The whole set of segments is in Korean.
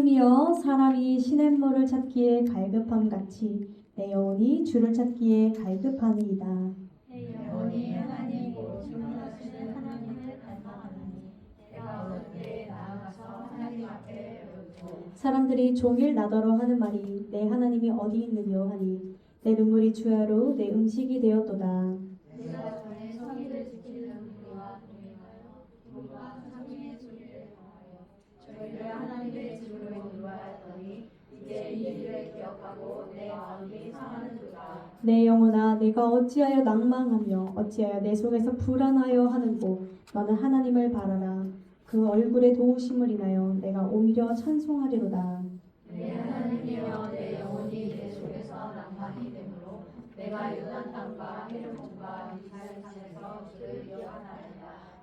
하나님이여, 사람이 시냇물을 찾기에 갈급함같이 내 영혼이 주를 찾기에 갈급하니이다. 내 영혼이 하나님 곧 주문하시는 하나님을 갈망하나니 내가 어느 나아가서 하나님 앞에 묻고 사람들이 종일 나더러 하는 말이 내 하나님이 어디 있느뇨 하니 내 눈물이 주야로 내 음식이 되었도다. 내가 전에 성의를 지키는 우리와 동행하여 우리와 성의의 소리를 통하여 저희를 하나님의 집으로 인도하였더니 이제 이 일을 기억하고 내 마음이 상하는도다. 내 영혼아, 내가 어찌하여 낭망하며 어찌하여 내 속에서 불안하여 하는고 너는 하나님을 바라라. 그 얼굴의 도우심을 인하여 내가 오히려 찬송하리로다. 내 하나님이여, 내 영혼이 내 속에서 낭만이 되므로 내가 요단 땅과 헤르몬과 이스라엘 산에서 주를 기억하나이다.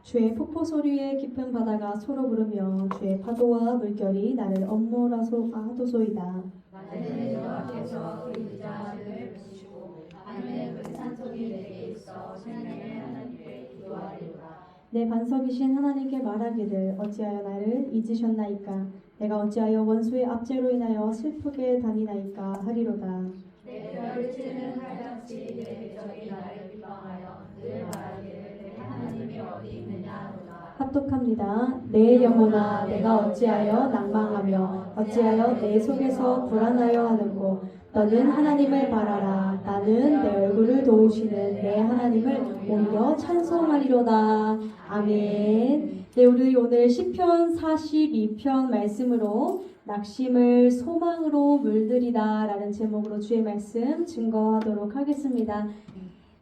주의 폭포 소리에 깊은 바다가 소로 부르며 주의 파도와 물결이 나를 엄몰아도소이다. 나는 여호와께서 그 인자함을 보시고 하늘의 그 산속이 내게 있어 생명의 하나님께 기도하리로다. 내 반석이신 하나님께 말하기를 어찌하여 나를 잊으셨나이까. 내가 어찌하여 원수의 압제로 인하여 슬프게 다니나이까 하리로다. 내 뼈를 찌르는 칼같이 내 족이 나를 비방하여 늘 말하기를 내 하나님이 어디 있느냐 하노라. 합독합니다. 내 영혼아, 내가 어찌하여 낭망하며 어찌하여 내 속에서 불안하여 하는고 너는 하나님을 바라라. 나는 내 얼굴을 도우시는 내 하나님을 오히려 찬송하리로다. 아멘. 네, 우리 오늘 시편 42편 말씀으로 낙심을 소망으로 물들이다 라는 제목으로 주의 말씀 증거하도록 하겠습니다.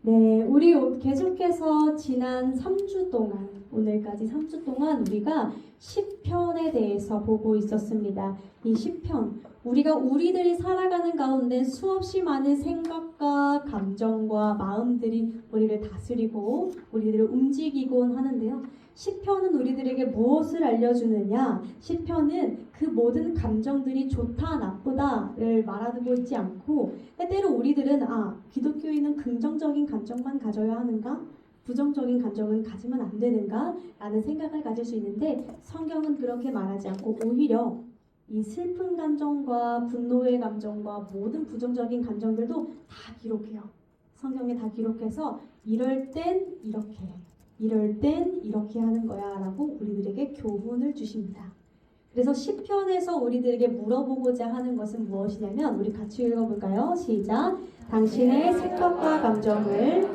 네, 우리 계속해서 지난 3주 동안, 오늘까지 3주 동안 우리가 시편에 대해서 보고 있었습니다. 이 시편, 우리들이 살아가는 가운데 수없이 많은 생각과 감정과 마음들이 우리를 다스리고 우리들을 움직이곤 하는데요. 시편은 우리들에게 무엇을 알려주느냐? 시편은 그 모든 감정들이 좋다, 나쁘다를 말하고 있지 않고 때때로 우리들은 기독교인은 긍정적인 감정만 가져야 하는가? 부정적인 감정은 가지면 안 되는가? 라는 생각을 가질 수 있는데 성경은 그렇게 말하지 않고 오히려 이 슬픈 감정과 분노의 감정과 모든 부정적인 감정들도 다 기록해요. 성경에 다 기록해서 이럴 땐 이렇게, 이럴 땐 이렇게 하는 거야 라고 우리들에게 교훈을 주십니다. 그래서 시편에서 우리들에게 물어보고자 하는 것은 무엇이냐면 우리 같이 읽어볼까요? 시작! 당신의 생각과 감정을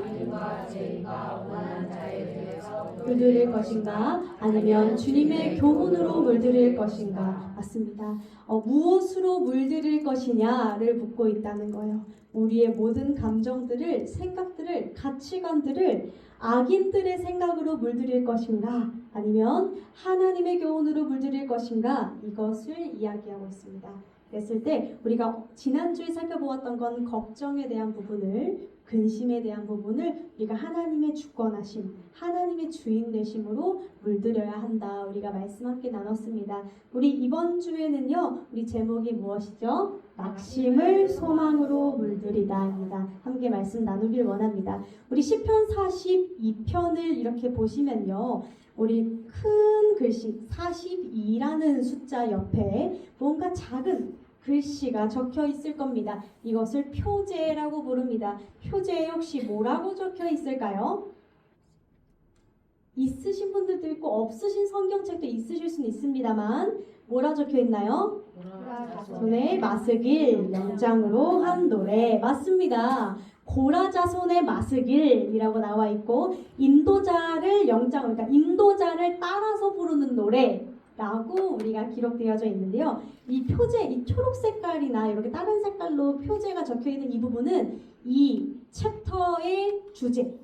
물들일 것인가? 아니면 주님의 교훈으로 물들일 것인가? 맞습니다. 무엇으로 물들일 것이냐를 묻고 있다는 거예요. 우리의 모든 감정들을, 생각들을, 가치관들을 악인들의 생각으로 물들일 것인가? 아니면 하나님의 교훈으로 물들일 것인가? 이것을 이야기하고 있습니다. 그랬을 때 우리가 지난주에 살펴보았던 건 걱정에 대한 부분을, 근심에 대한 부분을 우리가 하나님의 주권하심, 하나님의 주인 되심으로 물들여야 한다. 우리가 말씀 함께 나눴습니다. 우리 이번 주에는요, 우리 제목이 무엇이죠? 낙심을 소망으로 물들이다입니다. 함께 말씀 나누길 원합니다. 우리 시편 42편을 이렇게 보시면요, 우리 큰 글씨 42라는 숫자 옆에 뭔가 작은 글씨가 적혀 있을 겁니다. 이것을 표제라고 부릅니다. 표제에 혹시 뭐라고 적혀 있을까요? 있으신 분들도 있고 없으신 성경책도 있으실 수는 있습니다만 뭐라 적혀 있나요? 고라자손의 마스길 영장으로 한 노래. 맞습니다. 고라자손의 마스길이라고 나와 있고 인도자를 영장, 그러니까 인도자를 따라서 부르는 노래라고 우리가 기록되어져 있는데요. 이 표제, 이 초록 색깔이나 이렇게 다른 색깔로 표제가 적혀 있는 이 부분은 이 챕터의 주제,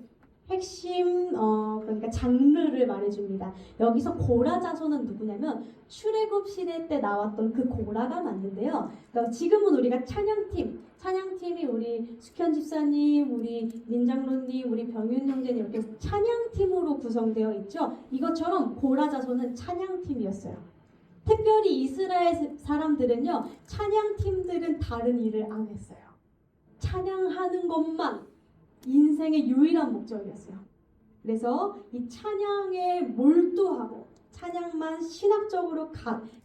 핵심 그러니까 장르를 말해줍니다. 여기서 고라 자손은 누구냐면 출애굽 시대 때 나왔던 그 고라가 맞는데요. 그러니까 지금은 우리가 찬양팀이 우리 숙현 집사님, 우리 민장로님, 우리 병윤 형제님 이렇게 찬양팀으로 구성되어 있죠. 이것처럼 고라 자손은 찬양팀이었어요. 특별히 이스라엘 사람들은요, 찬양팀들은 다른 일을 안 했어요. 찬양하는 것만 인생의 유일한 목적이었어요. 그래서 이 찬양에 몰두하고 찬양만 신학적으로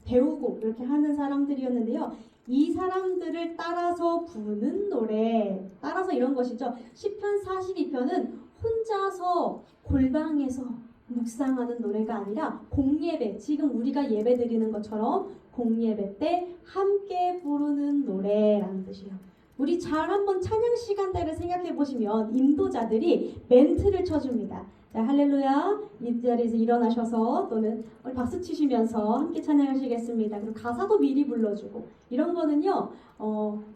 배우고 이렇게 하는 사람들이었는데요. 이 사람들을 따라서 부르는 노래, 따라서 이런 것이죠. 시편 42편은 혼자서 골방에서 묵상하는 노래가 아니라 공예배, 지금 우리가 예배 드리는 것처럼 공예배 때 함께 부르는 노래라는 뜻이에요. 우리 잘 한번 찬양 시간대를 생각해 보시면 인도자들이 멘트를 쳐줍니다. 자, 할렐루야, 이 자리에서 일어나셔서 또는 박수 치시면서 함께 찬양하시겠습니다. 그리고 가사도 미리 불러주고 이런 거는요,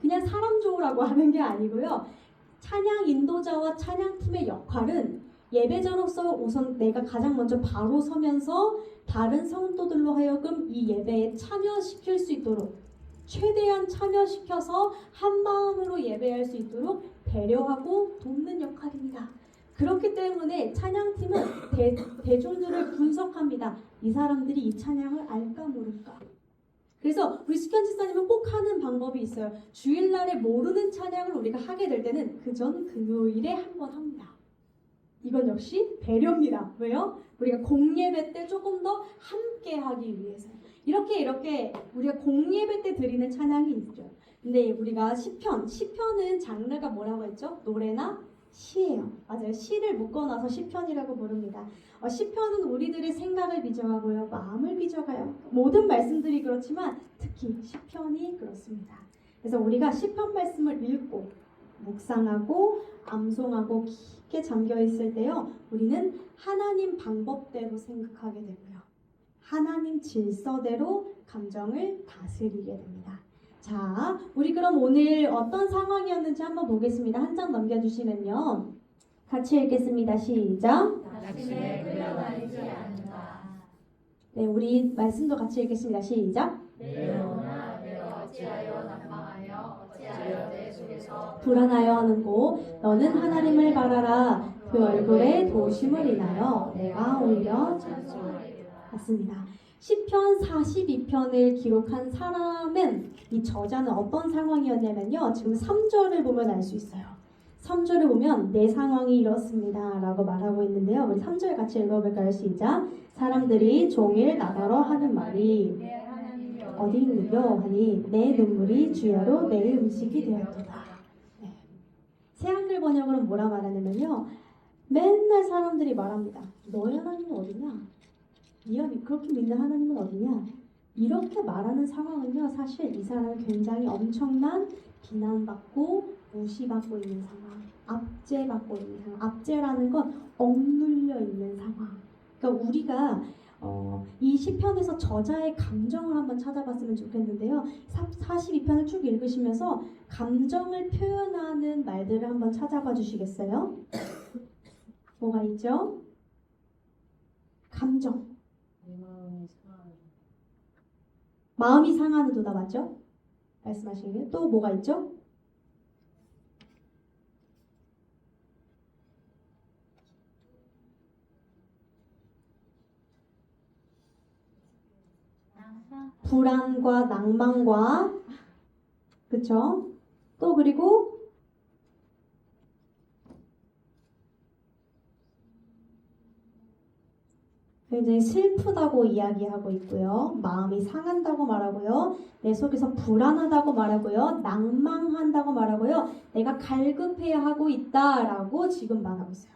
그냥 사람 좋으라고 하는 게 아니고요. 찬양 인도자와 찬양팀의 역할은 예배자로서 우선 내가 가장 먼저 바로 서면서 다른 성도들로 하여금 이 예배에 참여시킬 수 있도록 최대한 참여시켜서 한 마음으로 예배할 수 있도록 배려하고 돕는 역할입니다. 그렇기 때문에 찬양팀은 대중들을 분석합니다. 이 사람들이 이 찬양을 알까 모를까. 그래서 우리 수현 집사님은 꼭 하는 방법이 있어요. 주일날에 모르는 찬양을 우리가 하게 될 때는 그 전 금요일에 한 번 합니다. 이건 역시 배려입니다. 왜요? 우리가 공예배 때 조금 더 함께 하기 위해서. 이렇게 우리가 공예배 때 드리는 찬양이 있죠. 근데 우리가 시편은 장르가 뭐라고 했죠? 노래나 시예요. 맞아요. 시를 묶어놔서 시편이라고 부릅니다. 시편은 우리들의 생각을 비춰가고요. 마음을 비춰가요. 모든 말씀들이 그렇지만 특히 시편이 그렇습니다. 그래서 우리가 시편 말씀을 읽고 묵상하고 암송하고 깊게 잠겨있을 때요. 우리는 하나님 방법대로 생각하게 되고요. 하나님 질서대로 감정을 다스리게 됩니다. 자, 우리 그럼 오늘 어떤 상황이었는지 한번 보겠습니다. 한 장 넘겨주시면요. 같이 읽겠습니다. 시작. 낙심에 끌려다니지 않는다. 네, 우리 말씀도 같이 읽겠습니다. 시작. 내 영혼아 내가 어찌하여 난망하며 어찌하여 내 속에서 불안하여 하는고 너는 하나님을 바라라. 그 얼굴에 도우심을 인하여 내가 오히려 찬송하리라. 맞습니다. 시편 42편을 기록한 사람은 이 저자는 어떤 상황이었냐면요. 지금 3절을 보면 알 수 있어요. 3절을 보면 내 상황이 이렇습니다 라고 말하고 있는데요. 우리 3절 같이 읽어볼까요? 시작. 사람들이 종일 나더러 하는 말이 내 하나님이 어디 있느냐 하니 내 눈물이 주야로 내 음식이 되었도다. 네. 새한글 번역으로는 뭐라 말하냐면요. 맨날 사람들이 말합니다. 너의 하나님은 어디냐? 네가 그렇게 믿는 하나님은 어디냐? 이렇게 말하는 상황은요. 사실 이 사람은 굉장히 엄청난 비난받고 무시받고 있는 상황. 압제받고 있는 상황. 압제라는 건 억눌려 있는 상황. 그러니까 우리가 이 시편에서 저자의 감정을 한번 찾아봤으면 좋겠는데요. 42편을 쭉 읽으시면서 감정을 표현하는 말들을 한번 찾아봐 주시겠어요? 뭐가 있죠? 감정. 마음이 상하는 도다 맞죠? 말씀하신 게 또 뭐가 있죠? 불안과 낭만과 그쵸? 또 그리고 굉장히 슬프다고 이야기하고 있고요. 마음이 상한다고 말하고요. 내 속에서 불안하다고 말하고요. 낭망한다고 말하고요. 내가 갈급해야 하고 있다라고 지금 말하고 있어요.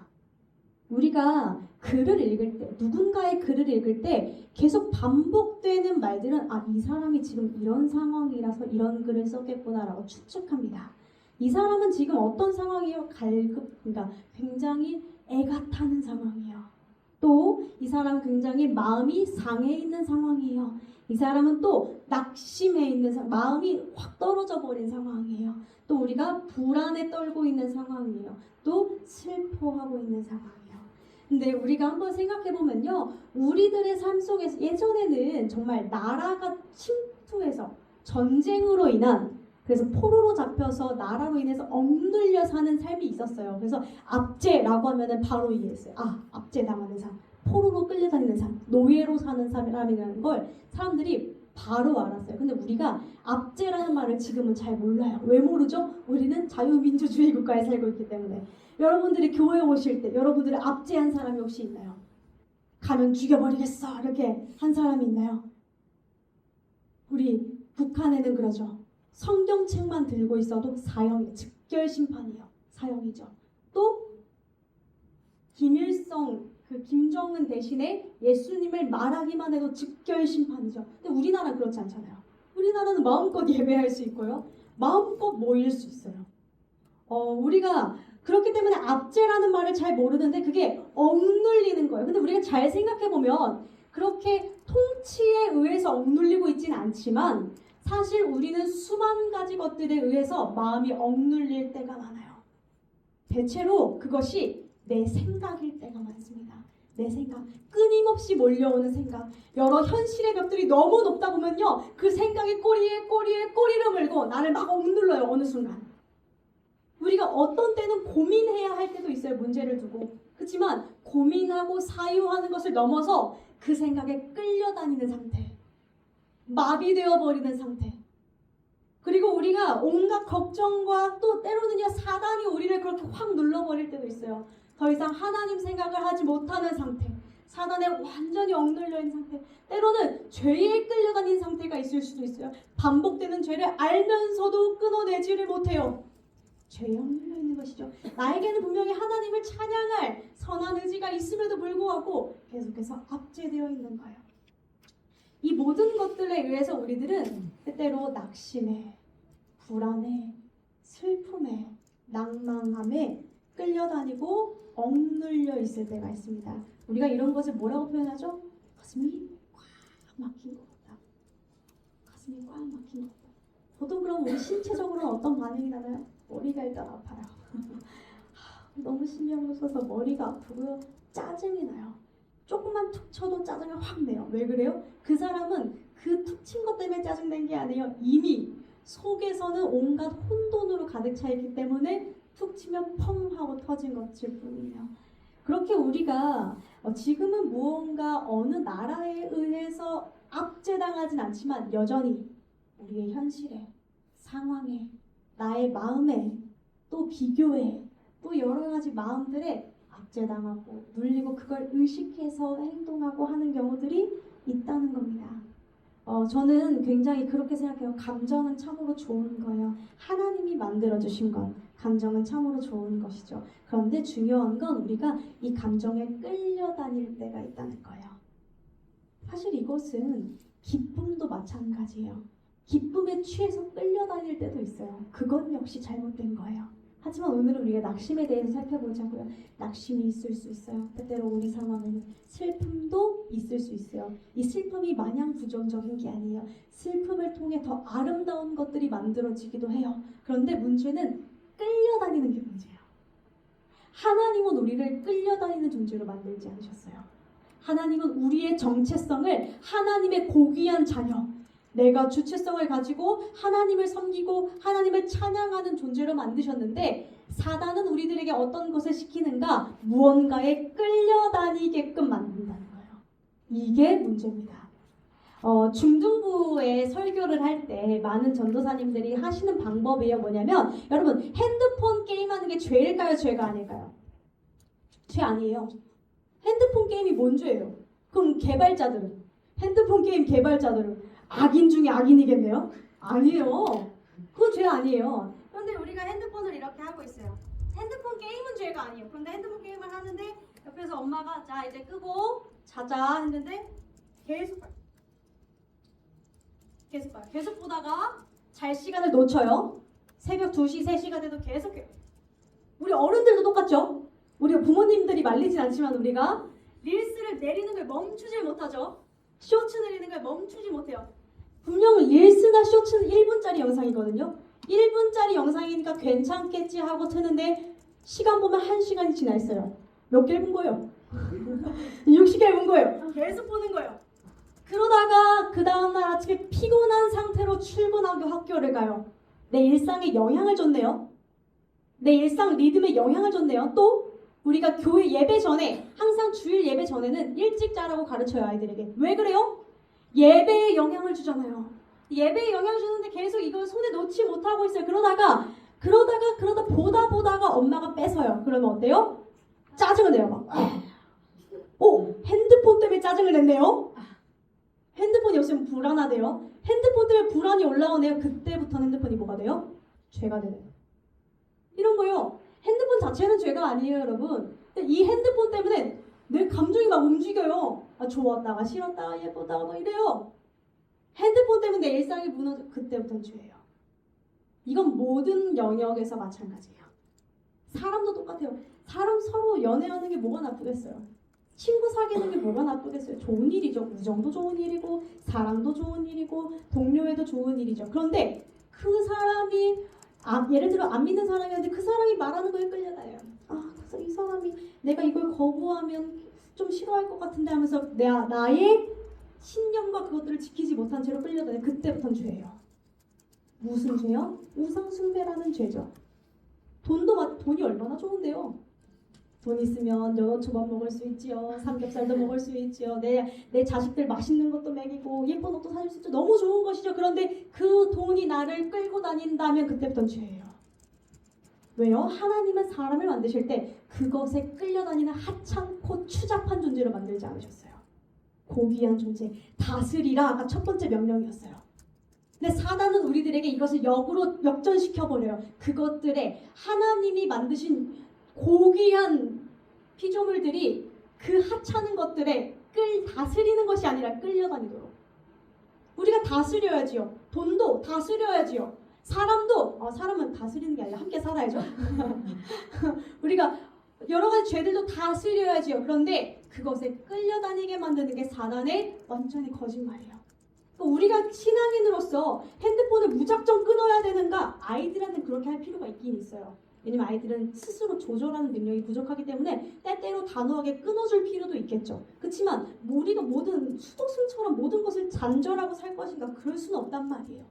우리가 글을 읽을 때, 누군가의 글을 읽을 때 계속 반복되는 말들은 이 사람이 지금 이런 상황이라서 이런 글을 썼겠구나라고 추측합니다. 이 사람은 지금 어떤 상황이에요? 그러니까 굉장히 애가 타는 상황이에요. 또 이 사람은 굉장히 마음이 상해 있는 상황이에요. 이 사람은 또 낙심해 있는 마음이 확 떨어져 버린 상황이에요. 또 우리가 불안에 떨고 있는 상황이에요. 또 슬퍼하고 있는 상황이에요. 근데 우리가 한번 생각해 보면요. 우리들의 삶 속에서 예전에는 정말 나라가 침투해서 전쟁으로 인한 그래서 포로로 잡혀서 나라로 인해서 억눌려 사는 삶이 있었어요. 그래서 압제라고 하면은 바로 이해했어요. 압제 당하는 삶, 포로로 끌려다니는 삶, 노예로 사는 사람이라는 걸 사람들이 바로 알았어요. 근데 우리가 압제라는 말을 지금은 잘 몰라요. 왜 모르죠? 우리는 자유민주주의 국가에 살고 있기 때문에. 여러분들이 교회에 오실 때 여러분들을 압제한 사람이 혹시 있나요? 가면 죽여버리겠어 이렇게 한 사람이 있나요? 우리 북한에는 그러죠. 성경책만 들고 있어도 사형, 즉결 심판이에요. 사형이죠. 또 김일성, 김정은 대신에 예수님을 말하기만 해도 즉결 심판이죠. 근데 우리나라 그렇지 않잖아요. 우리나라는 마음껏 예배할 수 있고요. 마음껏 모일 수 있어요. 우리가 그렇기 때문에 압제라는 말을 잘 모르는데 그게 억눌리는 거예요. 근데 우리가 잘 생각해보면 그렇게 통치에 의해서 억눌리고 있지는 않지만 사실 우리는 수만 가지 것들에 의해서 마음이 억눌릴 때가 많아요. 대체로 그것이 내 생각일 때가 많습니다. 내 생각, 끊임없이 몰려오는 생각, 여러 현실의 벽들이 너무 높다 보면요, 그 생각이 꼬리를 물고 나를 막 억눌러요. 어느 순간 우리가 어떤 때는 고민해야 할 때도 있어요. 문제를 두고. 그렇지만 고민하고 사유하는 것을 넘어서 그 생각에 끌려다니는 상태, 마비되어 버리는 상태, 그리고 우리가 온갖 걱정과 또 때로는요 사단이 우리를 그렇게 확 눌러버릴 때도 있어요. 더 이상 하나님 생각을 하지 못하는 상태, 사단에 완전히 억눌려 있는 상태, 때로는 죄에 끌려다니는 상태가 있을 수도 있어요. 반복되는 죄를 알면서도 끊어내지를 못해요. 죄에 억눌려 있는 것이죠. 나에게는 분명히 하나님을 찬양할 선한 의지가 있음에도 불구하고 계속해서 압제되어 있는 거예요. 이 모든 것들에 의해서 우리들은 때때로 낙심에, 불안에, 슬픔에, 낭망함에 끌려다니고 억눌려 있을 때가 있습니다. 우리가 이런 것을 뭐라고 표현하죠? 가슴이 꽉 막힌 것 같다. 가슴이 꽉 막힌 것 같다. 저도 그럼 우리 신체적으로는 어떤 반응이 나나요? 머리가 일단 아파요. 너무 신경을 써서 머리가 아프고요. 짜증이 나요. 조금만 툭 쳐도 짜증이 확 내요. 왜 그래요? 그 사람은 그 툭 친 것 때문에 짜증낸 게 아니에요. 이미 속에서는 온갖 혼돈으로 가득 차 있기 때문에 툭 치면 펑 하고 터진 것일 뿐이에요. 그렇게 우리가 지금은 무언가 어느 나라에 의해서 압제당하진 않지만 여전히 우리의 현실에, 상황에, 나의 마음에, 또 비교에, 또 여러 가지 마음들에 압제당하고 눌리고 그걸 의식해서 행동하고 하는 경우들이 있다는 겁니다. 저는 굉장히 그렇게 생각해요. 감정은 참으로 좋은 거예요. 하나님이 만들어주신 것, 감정은 참으로 좋은 것이죠. 그런데 중요한 건 우리가 이 감정에 끌려다닐 때가 있다는 거예요. 사실 이것은 기쁨도 마찬가지예요. 기쁨에 취해서 끌려다닐 때도 있어요. 그건 역시 잘못된 거예요. 하지만 오늘은 우리가 낙심에 대해서 살펴보자고요. 낙심이 있을 수 있어요. 때때로 우리 상황에는 슬픔도 있을 수 있어요. 이 슬픔이 마냥 부정적인 게 아니에요. 슬픔을 통해 더 아름다운 것들이 만들어지기도 해요. 그런데 문제는 끌려다니는 게 문제예요. 하나님은 우리를 끌려다니는 존재로 만들지 않으셨어요. 하나님은 우리의 정체성을 하나님의 고귀한 자녀, 내가 주체성을 가지고 하나님을 섬기고 하나님을 찬양하는 존재로 만드셨는데 사단은 우리들에게 어떤 것을 시키는가? 무언가에 끌려다니게끔 만든다는 거예요. 이게 문제입니다. 중등부에 설교를 할 때 많은 전도사님들이 하시는 방법이 뭐냐면 여러분 핸드폰 게임하는 게 죄일까요? 죄가 아닐까요? 죄 아니에요. 핸드폰 게임이 뭔 죄예요? 그럼 개발자들은 핸드폰 게임 개발자들은 악인 중에 악인이겠네요? 아니에요. 그건 죄 아니에요. 그런데 우리가 핸드폰을 이렇게 하고 있어요. 핸드폰 게임은 죄가 아니에요. 그런데 핸드폰 게임을 하는데 옆에서 엄마가 자 이제 끄고 자자 했는데 계속 보다가 잘 시간을 놓쳐요. 새벽 2시, 3시가 돼도 계속해요. 우리 어른들도 똑같죠? 우리 부모님들이 말리진 않지만 우리가 릴스를 내리는 걸 멈추질 못하죠. 쇼츠 내리는 걸 멈추지 못해요. 분명 릴스나 쇼츠는 1분짜리 영상이거든요. 1분짜리 영상이니까 괜찮겠지 하고 트는데 시간 보면 1시간이 지나 있어요. 몇 개를 본 거예요? 60개를 본 거예요. 계속 보는 거예요. 그러다가 그 다음날 아침에 피곤한 상태로 출근하고 학교를 가요. 내 일상에 영향을 줬네요. 내 일상 리듬에 영향을 줬네요. 또 우리가 교회 예배 전에 항상 주일 예배 전에는 일찍 자라고 가르쳐요. 아이들에게. 왜 그래요? 예배에 영향을 주잖아요. 예배에 영향을 주는데 계속 이걸 손에 놓지 못하고 있어요. 그러다 보다가 엄마가 뺏어요. 그러면 어때요? 짜증을 내요. 막. 핸드폰 때문에 짜증을 냈네요. 핸드폰이 없으면 불안하대요. 핸드폰 때문에 불안이 올라오네요. 그때부터는 핸드폰이 뭐가 돼요? 죄가 되네요. 이런 거요. 핸드폰 자체는 죄가 아니에요, 여러분. 근데 이 핸드폰 때문에 내 감정이 막 움직여요. 아, 좋았다가 싫었다가 예뻤다가 막 이래요. 핸드폰 때문에 내 일상이 무너져. 그때부터는 죄예요. 이건 모든 영역에서 마찬가지예요. 사람도 똑같아요. 사람 서로 연애하는 게 뭐가 나쁘겠어요? 친구 사귀는 게 뭐가 나쁘겠어요? 좋은 일이죠. 우정도 좋은 일이고 사랑도 좋은 일이고 동료애도 좋은 일이죠. 그런데 그 사람이 예를 들어 안 믿는 사람이었는데 그 사람이 말하는 거에 끌려다녀요. 그래서 이 사람이 내가 이걸 거부하면 좀 싫어할 것 같은데 하면서 나의 신념과 그것들을 지키지 못한 채로 끌려다녀요. 그때부터는 죄예요. 무슨 죄요? 우상숭배라는 죄죠. 돈이 얼마나 좋은데요. 돈 있으면 연어초밥 먹을 수 있지요. 삼겹살도 먹을 수 있지요. 내 자식들 맛있는 것도 먹이고 예쁜 옷도 사줄 수 있죠. 너무 좋은 것이죠. 그런데 그 돈이 나를 끌고 다닌다면 그때부터는 죄예요. 왜요? 하나님은 사람을 만드실 때 그것에 끌려다니는 하찮고 추잡한 존재로 만들지 않으셨어요. 고귀한 존재, 다스리라. 아까 첫 번째 명령이었어요. 근데 사단은 우리들에게 이것을 역으로 역전시켜버려요. 그것들에 하나님이 만드신 고귀한 피조물들이 그 하찮은 것들에 다스리는 것이 아니라 끌려다니도록. 우리가 다스려야지요. 돈도 다스려야지요. 사람은 다스리는 게 아니라 함께 살아야죠. 우리가 여러 가지 죄들도 다스려야지요. 그런데 그것에 끌려다니게 만드는 게 사단의 완전히 거짓말이에요. 우리가 신앙인으로서 핸드폰을 무작정 끊어야 되는가? 아이들한테 그렇게 할 필요가 있긴 있어요. 왜냐면 아이들은 스스로 조절하는 능력이 부족하기 때문에 때때로 단호하게 끊어줄 필요도 있겠죠. 그렇지만 우리가 수도승처럼 모든 것을 잔절하고 살 것인가? 그럴 수는 없단 말이에요.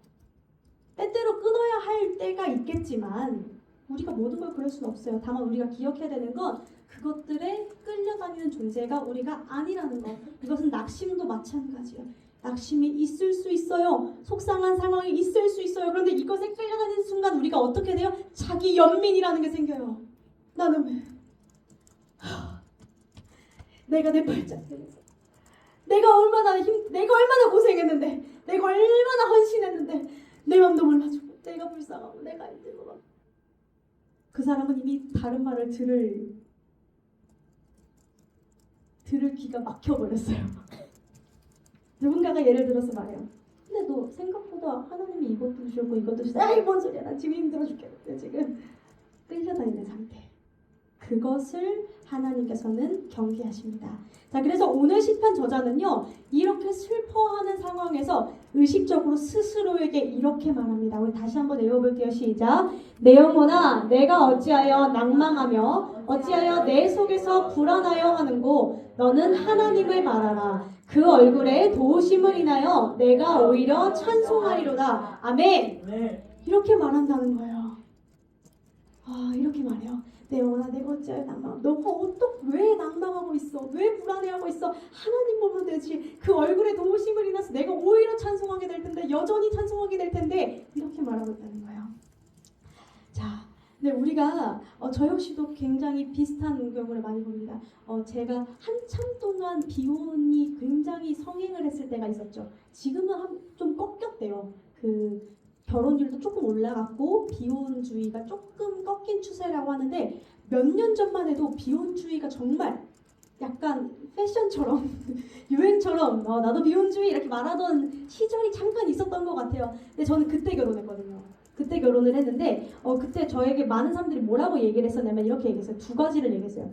때때로 끊어야 할 때가 있겠지만 우리가 모든 걸 그럴 수는 없어요. 다만 우리가 기억해야 되는 건 그것들에 끌려다니는 존재가 우리가 아니라는 것. 이것은 낙심도 마찬가지예요. 낙심이 있을 수 있어요. 속상한 상황이 있을 수 있어요. 그런데 이것에 끌려다니는 순간 우리가 어떻게 돼요? 자기 연민이라는 게 생겨요. 나는 왜? 내가 내 발자취에서 내가 얼마나 고생했는데, 내가 얼마나 헌신했는데 내 맘도 몰라주고 내가 불쌍하고 내가 힘들고 막. 그 사람은 이미 다른 말을 들을 귀가 막혀버렸어요. 누군가가 예를 들어서 말해요. 근데 너 생각보다 하나님이 이것도 주셨고 이것도 주셨고 아이 뭔 소리야, 나 지금 힘들어 죽겠는데 지금. 끌려다니는 상태. 그것을 하나님께서는 경계하십니다. 자, 그래서 오늘 시편 저자는요, 이렇게 슬퍼하는 상황에서 의식적으로 스스로에게 이렇게 말합니다. 우리 다시 한번 읽어볼게요. 시작. 내 영혼아, 내가 어찌하여 낭망하며 어찌하여 내 속에서 불안하여 하는고, 너는 하나님을 바라라. 그 얼굴에 도우심을 인하여 내가 오히려 찬송하리로다. 아멘. 이렇게 말한다는 거예요. 이렇게 말해요. 내 영혼아, 내가 어찌하여 낭망. 너가 왜 낭망하고 있어? 왜 불안해하고 있어? 하나님 보면 되지. 그 얼굴에 도우심을 인해서 내가 오히려 찬송하게 될 텐데, 여전히 찬송하게 될 텐데, 이렇게 말하고 있다는 거예요. 자, 네, 우리가 저 역시도 굉장히 비슷한 경우를 많이 봅니다. 제가 한참 동안 비혼이 굉장히 성행을 했을 때가 있었죠. 지금은 좀 꺾였대요. 결혼율도 조금 올라갔고 비혼주의가 조금 꺾인 추세라고 하는데, 몇 년 전만 해도 비혼주의가 정말 약간 패션처럼 유행처럼 나도 비혼주의 이렇게 말하던 시절이 잠깐 있었던 것 같아요. 근데 저는 그때 결혼했거든요. 그때 결혼을 했는데 그때 저에게 많은 사람들이 뭐라고 얘기를 했었냐면 이렇게 얘기했어요. 두 가지를 얘기했어요.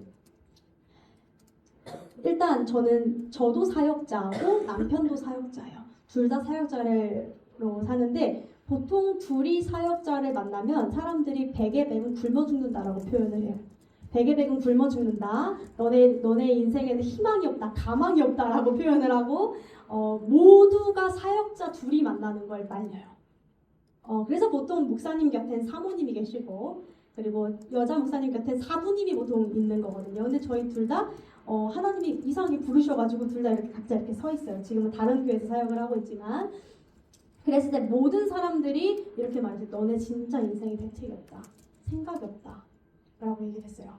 일단 저도 사역자고 남편도 사역자예요. 둘 다 사역자로 사는데, 보통 둘이 사역자를 만나면 사람들이 백의 백은 굶어 죽는다라고 표현을 해요. 백의 백은 굶어 죽는다. 너네 인생에는 희망이 없다, 가망이 없다라고 표현을 하고, 모두가 사역자 둘이 만나는 걸 말려요. 그래서 보통 목사님 곁엔 사모님이 계시고, 그리고 여자 목사님 곁엔 사부님이 보통 있는 거거든요. 근데 저희 둘 다 하나님이 이상하게 부르셔가지고 둘 다 이렇게 각자 이렇게 서 있어요. 지금은 다른 교회에서 사역을 하고 있지만. 그랬을 때 모든 사람들이 이렇게 말했어요. 너네 진짜 인생에 대책이 없다, 생각이 없다 라고 얘기를 했어요.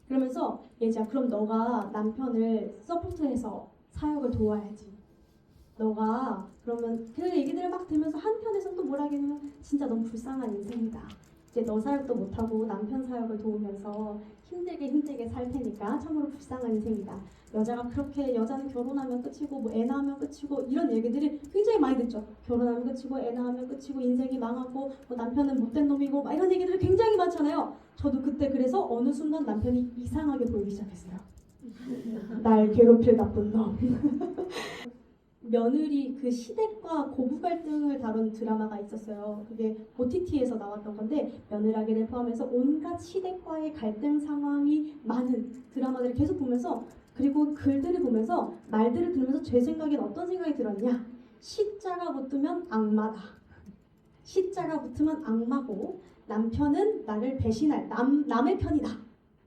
그러면서 얘자 그럼 너가 남편을 서포트해서 사역을 도와야지. 너가 그러면 그 얘기들을 막 들으면서 한편에서 또 뭐라 하냐면 진짜 너무 불쌍한 인생이다. 이제 너 사역도 못하고 남편 사역을 도우면서 힘들게 살 테니까 참으로 불쌍한 인생이다. 여자가 그렇게 여자는 결혼하면 끝이고 뭐 애 낳으면 끝이고 이런 얘기들이 굉장히 많이 듣죠. 결혼하면 끝이고 애 낳으면 끝이고 인생이 망하고 뭐 남편은 못된 놈이고 막 이런 얘기들이 굉장히 많잖아요. 저도 그때 그래서 어느 순간 남편이 이상하게 보이기 시작했어요. 날 괴롭힐 나쁜 놈. 며느리 그 시댁과 고부 갈등을 다룬 드라마가 있었어요. 그게 OTT에서 나왔던 건데 며느라기를 포함해서 온갖 시댁과의 갈등 상황이 많은 드라마들을 계속 보면서 그리고 글들을 보면서 말들을 들으면서 제 생각엔 어떤 생각이 들었냐. 시자가 붙으면 악마다. 시자가 붙으면 악마고 남편은 나를 배신할 남의 편이다.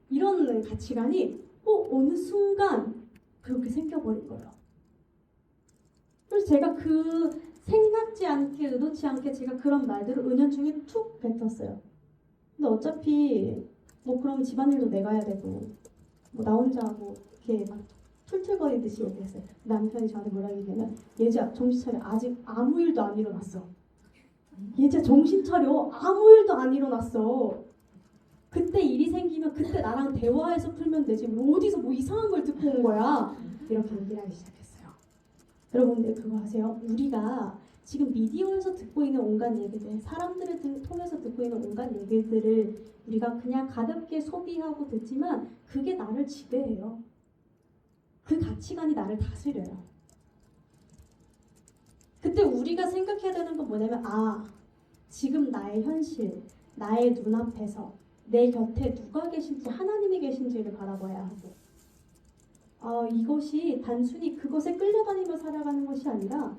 이런 가치관이 어느 순간 그렇게 생겨버린 거예요. 그래서 제가 그 생각지 않게 의도치 않게 제가 그런 말들을 은연중에 툭 뱉었어요. 근데 어차피 뭐 그럼 집안일도 내가 해야 되고 뭐 나 혼자 하고 이렇게 막 툴툴거리듯이 얘기했어요. 남편이 저한테 뭐라 얘기하면 얘자 정신 차려. 아직 아무 일도 안 일어났어. 얘자 정신 차려. 아무 일도 안 일어났어. 그때 일이 생기면 그때 나랑 대화해서 풀면 되지. 뭐 어디서 뭐 이상한 걸 듣고 온 거야. 이렇게 얘기를 하기 시작했어요. 여러분들 그거 아세요? 우리가 지금 미디어에서 듣고 있는 온갖 얘기들, 사람들을 통해서 듣고 있는 온갖 얘기들을 우리가 그냥 가볍게 소비하고 듣지만 그게 나를 지배해요. 그 가치관이 나를 다스려요. 그때 우리가 생각해야 되는 건 뭐냐면 지금 나의 현실, 나의 눈앞에서 내 곁에 누가 계신지 하나님이 계신지를 바라봐야 하고 이것이 단순히 그것에 끌려다니며 살아가는 것이 아니라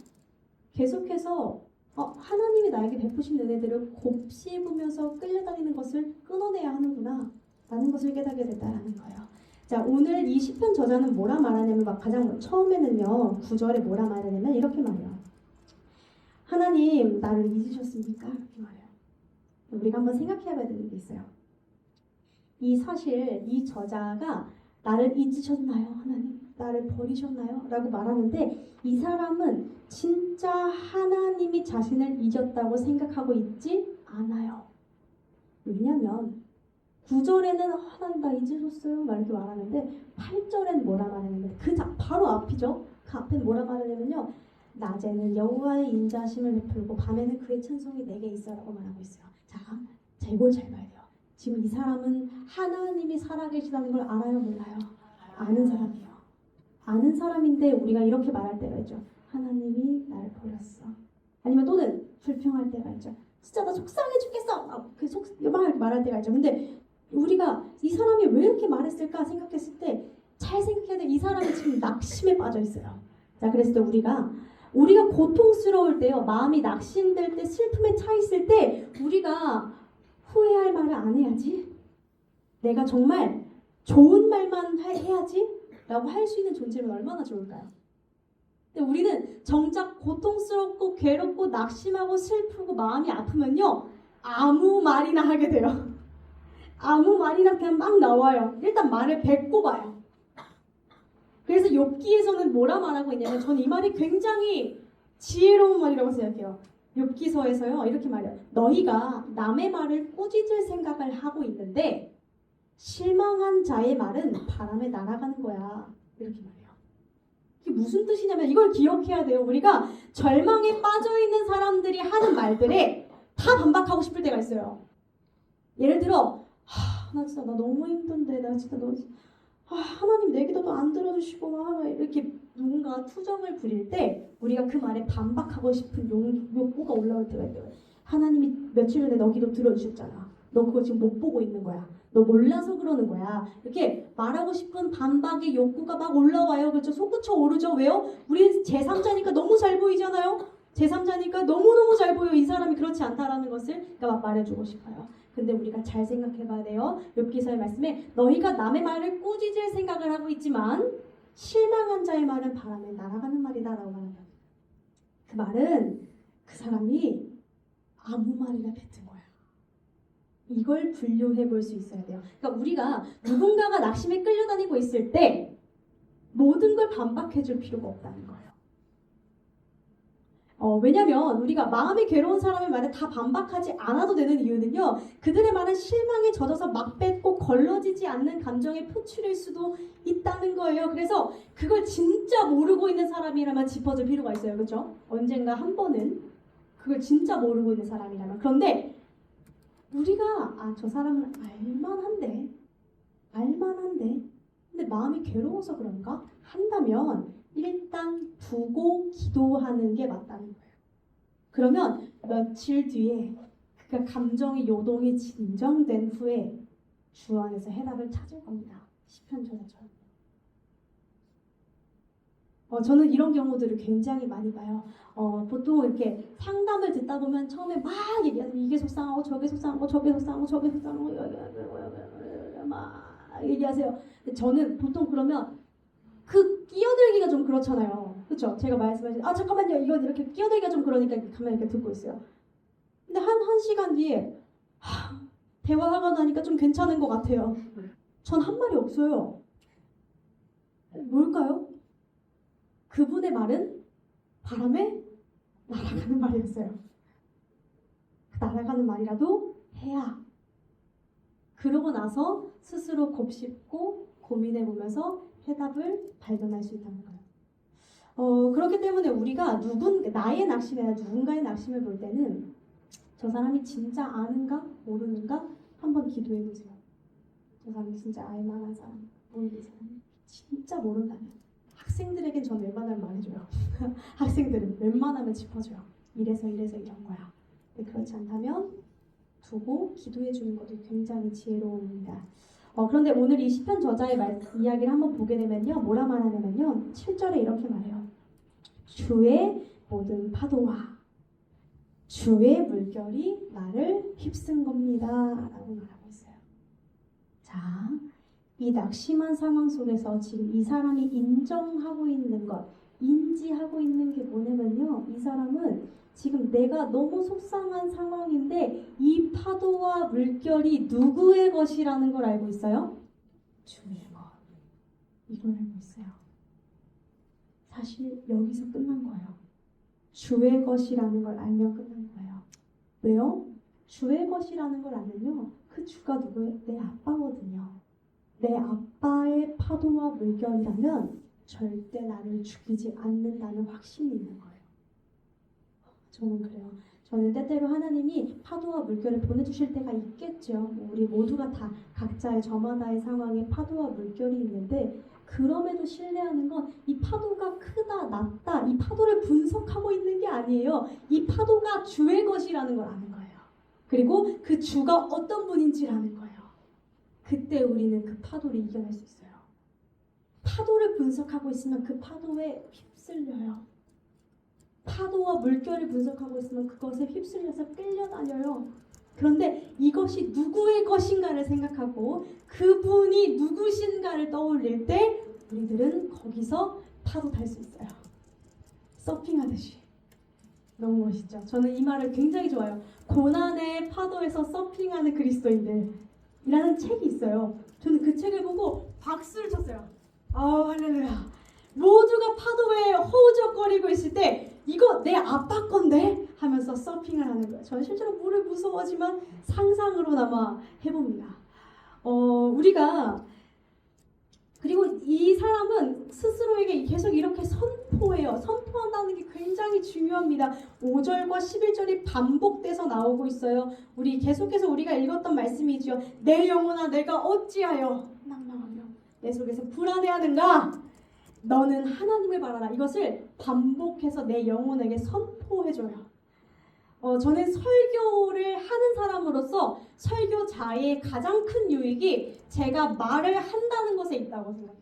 계속해서 하나님이 나에게 베푸신 은혜들을 곱씹으면서 끌려다니는 것을 끊어내야 하는구나 라는 것을 깨닫게 됐다라는 거예요. 자, 오늘 이 시편 저자는 뭐라 말하냐면 가장 처음에는요 9절에 뭐라 말하냐면 이렇게 말해요. 하나님 나를 잊으셨습니까? 이렇게 말해요. 우리가 한번 생각해봐야 되는 게 있어요. 이 저자가 나를 잊으셨나요? 하나님? 나를 버리셨나요? 라고 말하는데 이 사람은 진짜 하나님이 자신을 잊었다고 생각하고 있지 않아요. 왜냐면 9절에는 하나님 나 잊으셨어요? 막 이렇게 말하는데 8절에는 뭐라 말하냐면 바로 앞이죠. 그 앞에는 뭐라 말하냐면요. 낮에는 여호와의 인자심을 베풀고 밤에는 그의 찬송이 내게 있어라고 말하고 있어요. 자 이걸 잘 봐야 돼요. 지금 이 사람은 하나님이 살아계시다는 걸 알아요? 몰라요? 아는 사람이에요. 아는 사람인데 우리가 이렇게 말할 때가 있죠. 하나님이 나를 버렸어. 아니면 또는 불평할 때가 있죠. 진짜 나 속상해 죽겠어. 막 말할 때가 있죠. 근데 우리가 이 사람이 왜 이렇게 말했을까 생각했을 때 잘 생각해야 돼. 이 사람이 지금 낙심에 빠져 있어요. 자, 그랬을 때 우리가 고통스러울 때요. 마음이 낙심될 때 슬픔에 차 있을 때 우리가 후회할 말을 안 해야지. 내가 정말 좋은 말만 해야지 라고 할 수 있는 존재면 얼마나 좋을까요? 근데 우리는 정작 고통스럽고 괴롭고 낙심하고 슬프고 마음이 아프면요 아무 말이나 하게 돼요. 아무 말이나 그냥 막 나와요. 일단 말을 뱉고 봐요. 그래서 욥기에서는 뭐라 말하고 있냐면 저는 이 말이 굉장히 지혜로운 말이라고 생각해요. 욥기서에서요 이렇게 말해요. 너희가 남의 말을 꾸짖을 생각을 하고 있는데 실망한 자의 말은 바람에 날아가는 거야. 이렇게 말해요. 이게 무슨 뜻이냐면 이걸 기억해야 돼요. 우리가 절망에 빠져있는 사람들이 하는 말들에 다 반박하고 싶을 때가 있어요. 예를 들어 나 진짜 나 너무 힘든데 나 진짜 하나님 내 기도도 안 들어주시고 막 이렇게 누군가 투정을 부릴 때 우리가 그 말에 반박하고 싶은 욕구가 올라올 때가 있어요. 하나님이 며칠 전에 너 기도 들어주셨잖아. 너 그거 지금 못 보고 있는 거야. 너 몰라서 그러는 거야. 이렇게 말하고 싶은 반박의 욕구가 막 올라와요. 그렇죠? 솟구쳐 오르죠. 왜요? 우리 제3자니까 너무 잘 보이잖아요. 제3자니까 너무너무 잘 보여. 이 사람이 그렇지 않다라는 것을 그러니까 막 말해주고 싶어요. 근데 우리가 잘 생각해봐야 돼요. 욥기서의 말씀에 너희가 남의 말을 꾸짖을 생각을 하고 있지만 실망한 자의 말은 바람에 날아가는 말이다 라고 말합니다. 그 말은 그 사람이 아무 말이나 뱉은 거야. 이걸 분류해 볼 수 있어야 돼요. 그러니까 우리가 누군가가 낙심에 끌려다니고 있을 때 모든 걸 반박해 줄 필요가 없다는 거예요. 왜냐면 우리가 마음이 괴로운 사람의 말에 다 반박하지 않아도 되는 이유는요. 그들의 말은 실망에 젖어서 막 뱉고 걸러지지 않는 감정의 표출일 수도 있다는 거예요. 그래서 그걸 진짜 모르고 있는 사람이라면 짚어줄 필요가 있어요. 그렇죠? 언젠가 한 번은 그걸 진짜 모르고 있는 사람이라면. 그런데 우리가 저 사람은 알만한데 근데 마음이 괴로워서 그런가? 한다면 일단 두고 기도하는 게 맞다는 거예요. 그러면 며칠 뒤에 그 감정의 요동이 진정된 후에 주 안에서 해답을 찾을 겁니다. 시편 저자처럼. 저는 이런 경우들을 굉장히 많이 봐요. 보통 이렇게 상담을 듣다 보면 처음에 막 얘기하면 이게 속상하고 저게 속상하고 저게 속상하고 저게 속상하고 막 얘기하세요. 근데 저는 보통 그러면 그 끼어들기가 좀 그렇잖아요. 그렇죠? 제가 말씀하신 잠깐만요. 이건 이렇게 끼어들기가 좀 그러니까 가만히 이렇게 듣고 있어요. 근데 한 시간 뒤에 대화하고 나니까 좀 괜찮은 것 같아요. 전 한 말이 없어요. 뭘까요? 그분의 말은 바람에 날아가는 말이었어요. 날아가는 말이라도 해야. 그러고 나서 스스로 곱씹고 고민해보면서 해답을 발견할 수 있다는 거예요. 그렇기 때문에 우리가 나의 낙심이나 누군가의 낙심을 볼 때는 저 사람이 진짜 아는가 모르는가 한번 기도해보세요. 저 사람이 진짜 알만한 사람, 모르는 사람, 진짜 모른다면 학생들에겐 전 웬만하면 말해줘요. 학생들은 웬만하면 짚어줘요. 이래서 이런 거야. 근데 그렇지 않다면 두고 기도해주는 것도 굉장히 지혜로웁니다. 그런데 오늘 이 시편 저자의 이야기를 한번 보게 되면요. 뭐라 말하냐면요. 7절에 이렇게 말해요. 주의 모든 파도와 주의 물결이 나를 휩쓴 겁니다. 라고 말하고 있어요. 자, 이 낙심한 상황 속에서 지금 이 사람이 인정하고 있는 것, 인지하고 있는 게 뭐냐면요. 이 사람은 지금 내가 너무 속상한 상황인데 이 파도와 물결이 누구의 것이라는 걸 알고 있어요? 주의 것. 이걸 알고 있어요. 사실 여기서 끝난 거예요. 주의 것이라는 걸 알면 끝난 거예요. 왜요? 주의 것이라는 걸 알면요. 그 주가 누구예요? 내 아빠거든요. 내 아빠의 파도와 물결이라면 절대 나를 죽이지 않는다는 확신이 있는 거예요. 저는 그래요. 저는 때때로 하나님이 파도와 물결을 보내주실 때가 있겠죠. 우리 모두가 다 각자의 저마다의 상황에 파도와 물결이 있는데 그럼에도 신뢰하는 건 이 파도가 크다 낮다 이 파도를 분석하고 있는 게 아니에요. 이 파도가 주의 것이라는 걸 아는 거예요. 그리고 그 주가 어떤 분인지를 아는 거예요. 그때 우리는 그 파도를 이겨낼 수 있어요. 파도를 분석하고 있으면 그 파도에 휩쓸려요. 파도와 물결을 분석하고 있으면 그것에 휩쓸려서 끌려다녀요. 그런데 이것이 누구의 것인가를 생각하고 그분이 누구신가를 떠올릴 때 우리들은 거기서 파도 탈 수 있어요. 서핑하듯이. 너무 멋있죠? 저는 이 말을 굉장히 좋아해요. 고난의 파도에서 서핑하는 그리스도인들이라는 책이 있어요. 저는 그 책을 보고 박수를 쳤어요. 할렐루야. 모두가 파도에 허우적거리고 있을 때 이거 내 아빠 건데? 하면서 서핑을 하는 거예요. 저는 실제로 물을 무서워하지만 상상으로나마 해봅니다. 우리가 그리고 이 사람은 스스로에게 계속 이렇게 선포해요. 선포한다는 게 굉장히 중요합니다. 5절과 11절이 반복돼서 나오고 있어요. 우리 계속해서 우리가 읽었던 말씀이죠. 내 영혼아 내가 어찌하여 낭망하며 내 속에서 불안해하는가? 너는 하나님을 바라라. 이것을 반복해서 내 영혼에게 선포해줘요. 저는 설교를 하는 사람으로서 설교자의 가장 큰 유익이 제가 말을 한다는 것에 있다고 생각해요.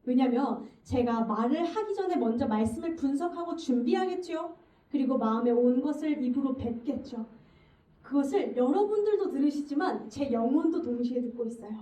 왜냐하면 제가 말을 하기 전에 먼저 말씀을 분석하고 준비하겠죠. 그리고 마음에 온 것을 입으로 뱉겠죠. 그것을 여러분들도 들으시지만 제 영혼도 동시에 듣고 있어요.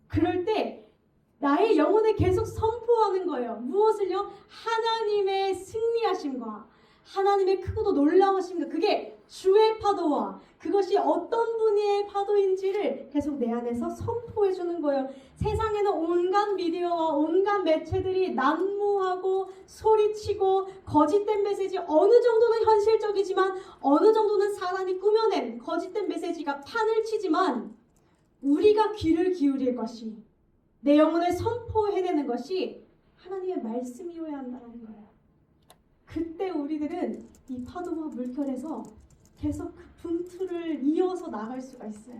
그럴 때 나의 영혼에 계속 선포하는 거예요. 무엇을요? 하나님의 승리하심과 하나님의 크고도 놀라우심과 그게 주의 파도와 그것이 어떤 분의 파도인지를 계속 내 안에서 선포해 주는 거예요. 세상에는 온갖 미디어와 온갖 매체들이 난무하고 소리치고 거짓된 메시지, 어느 정도는 현실적이지만 어느 정도는 사단이 꾸며낸 거짓된 메시지가 판을 치지만, 우리가 귀를 기울일 것이, 내 영혼을 선포해내는 것이 하나님의 말씀이어야 한다는 거예요. 그때 우리들은 이 파도와 물결에서 계속 그 분투를 이어서 나갈 수가 있어요.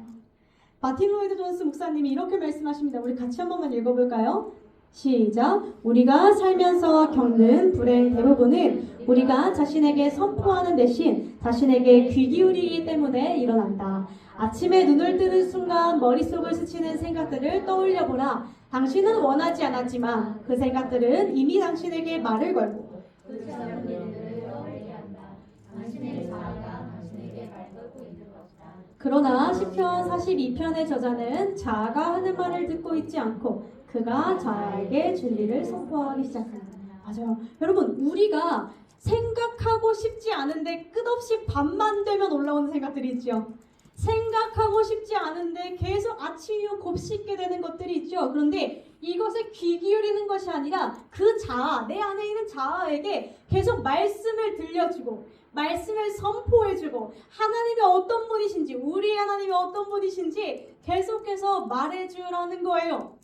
마틴 로이드 존스 목사님이 이렇게 말씀하십니다. 우리 같이 한 번만 읽어볼까요? 시작. 우리가 살면서 겪는 불행 대부분은 우리가 자신에게 선포하는 대신 자신에게 귀 기울이기 때문에 일어난다. 아침에 눈을 뜨는 순간 머릿속을 스치는 생각들을 떠올려보라. 당신은 원하지 않았지만 그 생각들은 이미 당신에게 말을 걸고 그 작은 일들을 떠올리게 한다. 당신의 자아가 당신에게 말 걸고 있는 것이다. 그러나 시편 42편의 저자는 자아가 하는 말을 듣고 있지 않고 그가 자아에게 진리를 선포하기 시작한다. 맞아요. 여러분, 우리가 생각하고 싶지 않은데 끝없이 밤만 되면 올라오는 생각들이 있죠. 생각하고 싶지 않은데 계속 아침 이후 곱씹게 되는 것들이 있죠. 그런데 이것에 귀 기울이는 것이 아니라 그 자아, 내 안에 있는 자아에게 계속 말씀을 들려주고 말씀을 선포해주고 하나님이 어떤 분이신지, 우리 하나님이 어떤 분이신지 계속해서 말해주라는 거예요.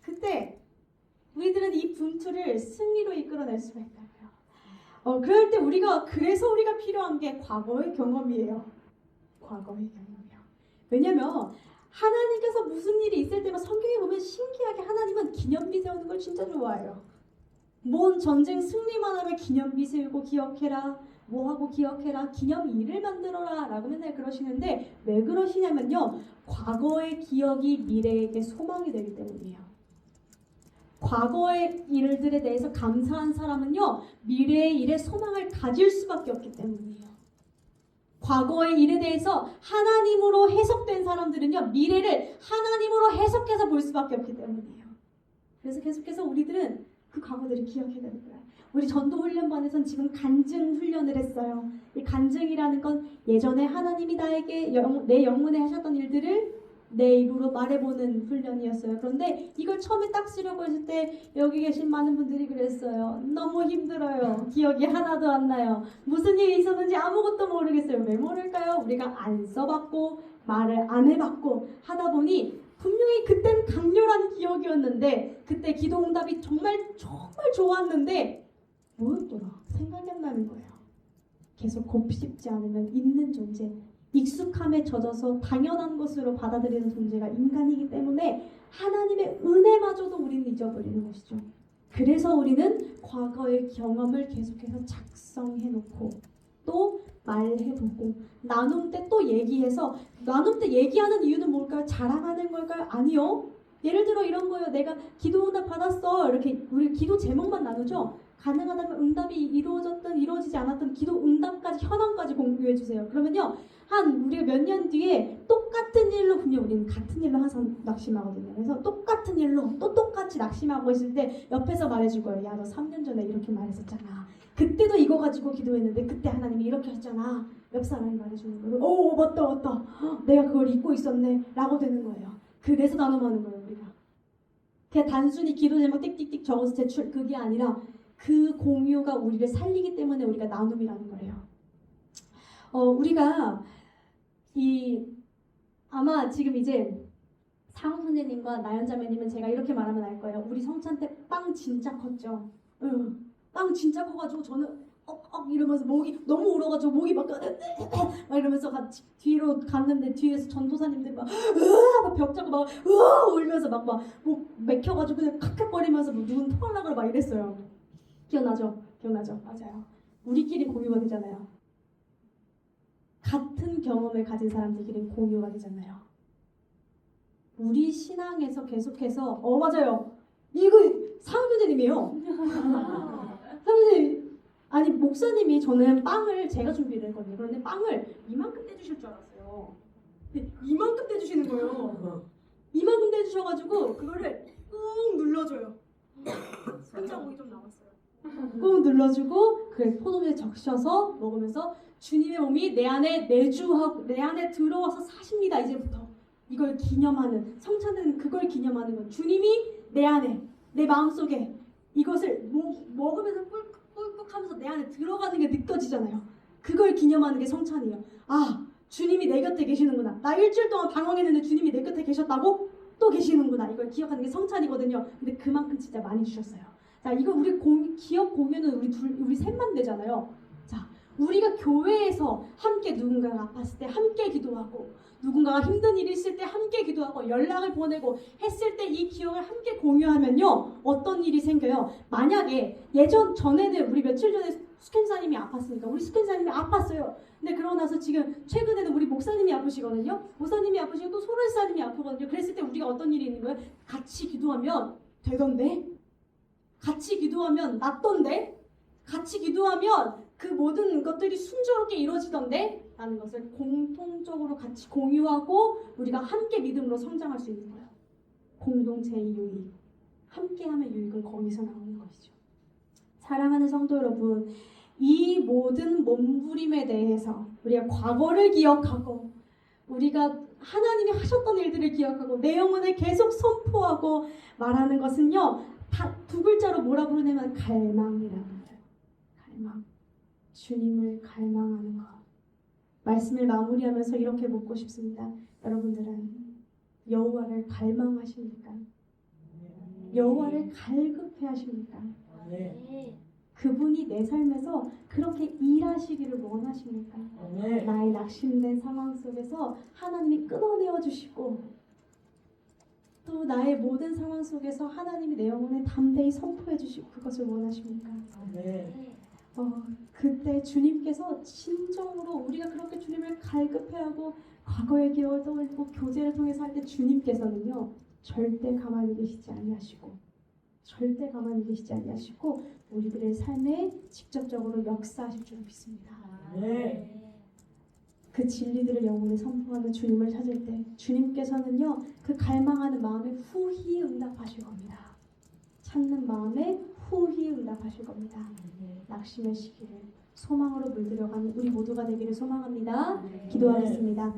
그때 우리들은 이 분투를 승리로 이끌어낼 수가 있다고요. 그럴 때 그래서 우리가 필요한 게 과거의 경험이에요. 과거의 경험이요. 왜냐면 하나님께서 무슨 일이 있을 때만 성경에 보면 신기하게 하나님은 기념비 세우는 걸 진짜 좋아해요. 뭔 전쟁 승리만 하면 기념비 세우고 기억해라, 뭐하고 기억해라, 기념일을 만들어라 라고 맨날 그러시는데, 왜 그러시냐면요, 과거의 기억이 미래에게 소망이 되기 때문이에요. 과거의 일들에 대해서 감사한 사람은요, 미래의 일에 소망을 가질 수밖에 없기 때문이에요. 과거의 일에 대해서 하나님으로 해석된 사람들은요, 미래를 하나님으로 해석해서 볼 수밖에 없기 때문이에요. 그래서 계속해서 우리들은 그 과거들을 기억해야 되는 거예요. 우리 전도훈련반에서는 지금 간증 훈련을 했어요. 이 간증이라는 건 예전에 하나님이 나에게 내 영혼에 하셨던 일들을 내 입으로 말해보는 훈련이었어요. 그런데 이걸 처음에 딱 쓰려고 했을 때 여기 계신 많은 분들이 그랬어요. 너무 힘들어요. 기억이 하나도 안 나요. 무슨 일이 있었는지 아무것도 모르겠어요. 왜 모를까요? 우리가 안 써봤고 말을 안 해봤고 하다 보니 분명히 그땐 강렬한 기억이었는데, 그때 기도 응답이 정말 좋았는데 뭐였더라? 생각이 안 나는 거예요. 계속 곱씹지 않으면 있는 존재, 익숙함에 젖어서 당연한 것으로 받아들이는 존재가 인간이기 때문에 하나님의 은혜마저도 우리는 잊어버리는 것이죠. 그래서 우리는 과거의 경험을 계속해서 작성해놓고 또 말해보고 나눔 때 또 얘기해서, 나눔 때 얘기하는 이유는 뭘까요? 자랑하는 걸까요? 아니요. 예를 들어 이런 거예요. 내가 기도 응답 받았어. 이렇게 우리 기도 제목만 나누죠. 가능하다면 응답이 이루어졌든 이루어지지 않았든 기도 응답까지, 현황까지 공유해 주세요. 그러면요, 우리가 몇 년 뒤에 똑같은 일로, 분명 우리는 같은 일로 항상 낙심하거든요. 그래서 똑같은 일로 또 똑같이 낙심하고 있을 때 옆에서 말해줄 거예요. 야, 너 3년 전에 이렇게 말했었잖아. 그때도 이거 가지고 기도했는데 그때 하나님이 이렇게 하셨잖아. 옆 사람이 말해주는 거예요. 오, 맞다. 내가 그걸 잊고 있었네 라고 되는 거예요. 그래서 나눔하는 거예요, 우리가. 그냥 단순히 기도 제목 띡띡띡 적어서 제출, 그게 아니라 그 공유가 우리를 살리기 때문에 우리가 나눔이라는 거예요. 우리가 아마 지금 이제 상우 선생님과 나연 자매님은 제가 이렇게 말하면 알 거예요. 우리 성찬 때 빵 진짜 컸죠. 빵 진짜 커가지고 저는 이러면서 목이 너무 울어가지고 목이 막 이러면서 같이 뒤로 갔는데 뒤에서 전도사님들 막 벽 잡고 막 울면서 막 목 맥혀가지고 그냥 칵칵거리면서 누군 토하려고 그러고 막 이랬어요. 기억나죠? 맞아요. 우리끼리 공유가 되잖아요. 같은 경험을 가진 사람들끼리 공유가 되잖아요. 우리 신앙에서 계속해서 맞아요. 이거 상훈교수님이에요. 상훈교수님, 아니 목사님이, 저는 빵을 제가 준비를 했거든요. 그런데 빵을 이만큼 떼주실 줄 알았어요. 근데 이만큼 떼주시는 거예요. 이만큼 떼주셔가지고 그거를 꾹 눌러줘요. 손자국이 좀 남았어요. 꾹 눌러주고 그 포도주에 적셔서 먹으면서 주님의 몸이 내 안에 내주하고 내 안에 들어와서 사십니다. 이제부터 이걸 기념하는, 성찬은 그걸 기념하는 거. 주님이 내 안에, 내 마음속에 이것을 먹으면서 꿀꺽꿀꺽 하면서 내 안에 들어가는 게 느껴지잖아요. 그걸 기념하는 게 성찬이에요. 아, 주님이 내 곁에 계시는구나. 나 일주일 동안 방황했는데 주님이 내 곁에 계셨다고? 또 계시는구나. 이걸 기억하는 게 성찬이거든요. 근데 그만큼 진짜 많이 주셨어요. 자, 이거 우리 기억 공유는 우리 셋만 되잖아요. 자, 우리가 교회에서 함께 누군가가 아팠을 때 함께 기도하고, 누군가가 힘든 일이 있을 때 함께 기도하고, 연락을 보내고 했을 때 이 기억을 함께 공유하면요, 어떤 일이 생겨요? 만약에 전에는 우리 며칠 전에 스캔사님이 아팠으니까 우리 스캔사님이 아팠어요. 근데 그러고 나서 지금 최근에는 우리 목사님이 아프시거든요. 목사님이 아프시고 또 소련사님이 아프거든요. 그랬을 때 우리가 어떤 일이 있는 거예요? 같이 기도하면 되던데? 같이 기도하면 낫던데? 같이 기도하면 그 모든 것들이 순조롭게 이루어지던데? 라는 것을 공통적으로 같이 공유하고 우리가 함께 믿음으로 성장할 수 있는 거예요. 공동체의 유익. 함께하면 유익은 거기서 나오는 것이죠. 사랑하는 성도 여러분, 이 모든 몸부림에 대해서 우리가 과거를 기억하고, 우리가 하나님이 하셨던 일들을 기억하고 내 영혼을 계속 선포하고 말하는 것은요, 다 두 글자로 뭐라 부르냐면 갈망이라고 해요. 갈망. 주님을 갈망하는 것. 말씀을 마무리하면서 이렇게 묻고 싶습니다. 여러분들은 여호와를 갈망하십니까? 여호와를 갈급해 하십니까? 그분이 내 삶에서 그렇게 일하시기를 원하십니까? 나의 낙심된 상황 속에서 하나님이 끊어내어 주시고, 또 나의 모든 상황 속에서 하나님이 내 영혼에 담대히 선포해 주시고 그것을 원하십니까? 그때 주님께서 진정으로 우리가 그렇게 주님을 갈급해하고 과거의 기억을 떠올리고 교제를 통해서 할 때 주님께서는요, 절대 가만히 계시지 아니하시고 우리들의 삶에 직접적으로 역사하실 줄 믿습니다. 그 진리들을 영혼에 선포하는 주님을 찾을 때 주님께서는요, 그 갈망하는 마음에 후히 응답하실 겁니다. 찾는 마음에 후히 응답하실 겁니다. 낙심의 시기를 소망으로 물들여가는 우리 모두가 되기를 소망합니다. 기도하겠습니다.